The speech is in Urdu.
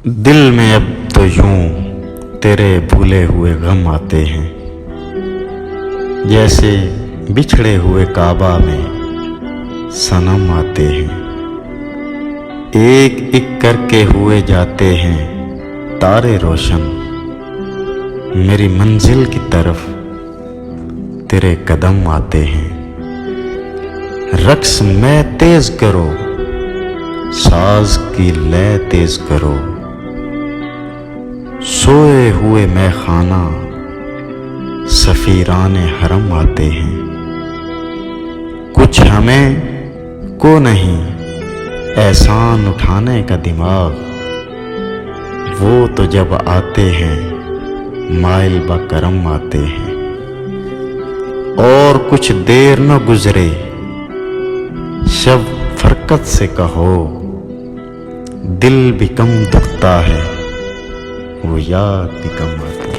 دل میں اب تو یوں تیرے بھولے ہوئے غم آتے ہیں، جیسے بچھڑے ہوئے کعبہ میں صنم آتے ہیں۔ ایک ایک کر کے ہوئے جاتے ہیں تارے روشن، میری منزل کی طرف تیرے قدم آتے ہیں۔ رقص میں تیز کرو، ساز کی لے تیز کرو، سوئے ہوئے میں خانہ سفیران حرم آتے ہیں۔ کچھ ہمیں کو نہیں احسان اٹھانے کا دماغ، وہ تو جب آتے ہیں مائل بکرم آتے ہیں۔ اور کچھ دیر نہ گزرے شب فرقت سے کہو، دل بھی کم دکھتا ہے وہ یاد بھی کم آتی ہے۔